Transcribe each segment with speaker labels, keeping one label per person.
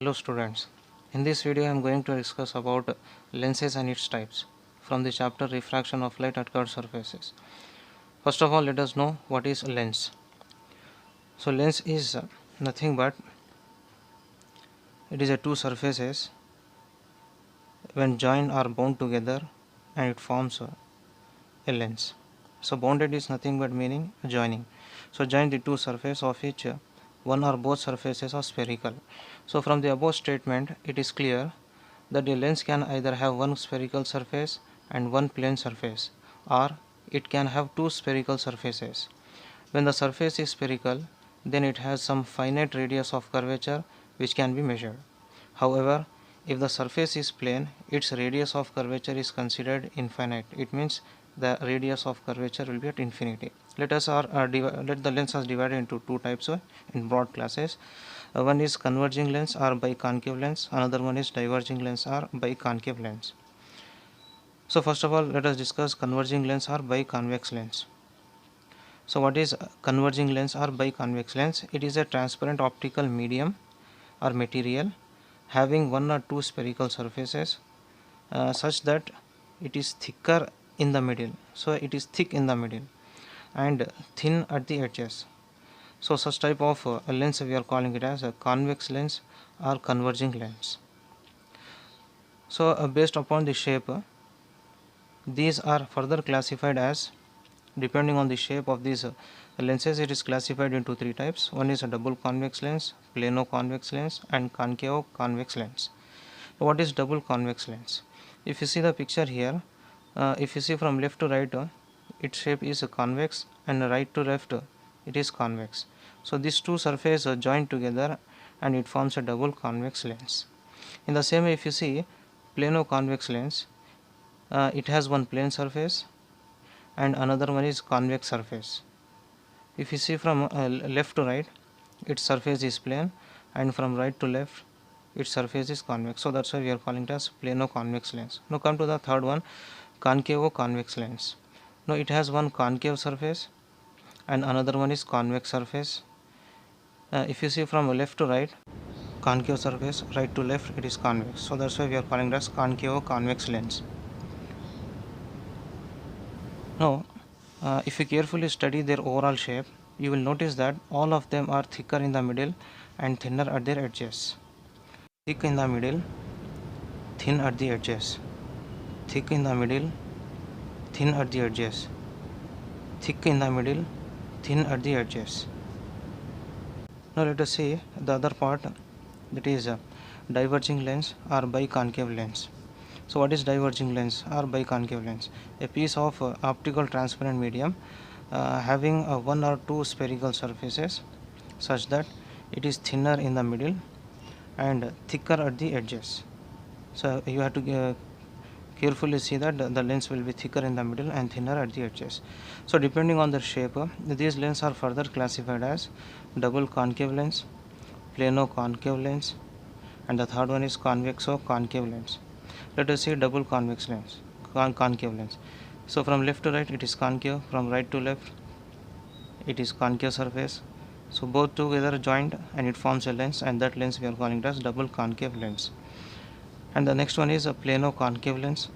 Speaker 1: Hello students, in this video I am going to discuss about lenses and its types from the chapter Refraction of Light at Curved Surfaces. First of all, let us know what is a lens. So lens is nothing but it is a two surfaces when joined are bound together and it forms a lens. So bounded is nothing but meaning joining. So join the two surfaces of each one or both surfaces are spherical. So from the above statement it is clear that the lens can either have one spherical surface and one plane surface, or it can have two spherical surfaces. When the surface is spherical, then it has some finite radius of curvature which can be measured. However, if the surface is plane, its radius of curvature is considered infinite. It means the radius of curvature will be at infinity. Let the lens are divided into two types in broad classes. One is converging lens or biconcave lens. Another one is diverging lens or biconcave lens. So first of all, let us discuss converging lens or biconvex lens. So what is converging lens or biconvex lens? It is a transparent optical medium or material having one or two spherical surfaces such that it is thicker in the middle. So it is thick in the middle and thin at the edges. So such type of lens we are calling it as a convex lens or converging lens. So based upon the shape, these are further classified as, depending on the shape of these lenses, it is classified into three types. One is a double convex lens, plano convex lens and concave convex lens. What is double convex lens? If you see the picture here, if you see from left to right, its shape is convex, and right to left it is convex. So these two surfaces are joined together and it forms a double convex lens. In the same way, if you see plano convex lens, it has one plane surface and another one is convex surface. If you see from left to right, its surface is plane, and from right to left its surface is convex. So that's why we are calling it as plano convex lens. Now come to the third one, concavo convex lens. Now it has one concave surface and another one is convex surface. If you see from left to right, concave surface, right to left it is convex. So that's why we are calling it as concavo convex lens. Now if you carefully study their overall shape, you will notice that all of them are thicker in the middle and thinner at their edges. Thick in the middle, thin at the edges. Thick in the middle, thin at the edges. Thick in the middle, thin at the edges. Now let us see the other part, that is diverging lens or biconcave lens. So what is diverging lens or biconcave lens? A piece of optical transparent medium having one or two spherical surfaces such that it is thinner in the middle and thicker at the edges. So you have to carefully see that the lens will be thicker in the middle and thinner at the edges. So depending on the shape, these lenses are further classified as double concave lens, plano concave lens, and the third one is convexo concave lens. Let us see double convex lens, concave lens. So from left to right it is concave, from right to left it is concave surface. So both together joined and it forms a lens, and that lens we are calling it as double concave lens. And the next one is a plano concave lens.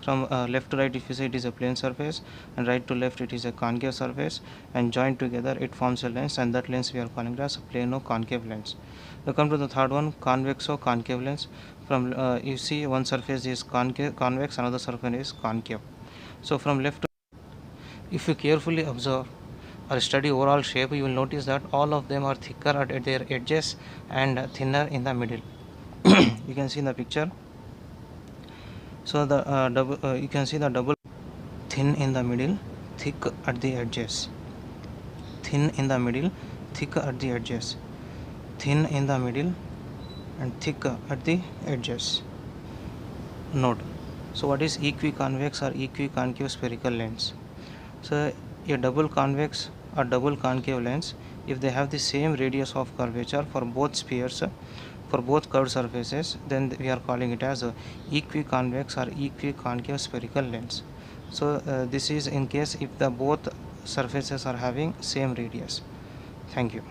Speaker 1: From left to right, if you see, it is a plane surface, and right to left it is a concave surface, and joined together it forms a lens, and that lens we are calling it as a plano concave lens. Now come to the third one, convexo concave lens. From you see one surface is convex, another surface is concave. So from left to, if you carefully observe or study overall shape, you will notice that all of them are thicker at their edges and thinner in the middle. You can see in the picture. So the you can see the double, thin in the middle, thick at the edges. Thin in the middle, thick at the edges. Thin in the middle and thick at the edges. Note. So what is equiconvex or equiconcave spherical lens? So a double convex or double concave lens, if they have the same radius of curvature for both spheres, for both curved surfaces, then we are calling it as a equiconvex or equiconcave spherical lens. So this is in case if the both surfaces are having same radius. Thank you.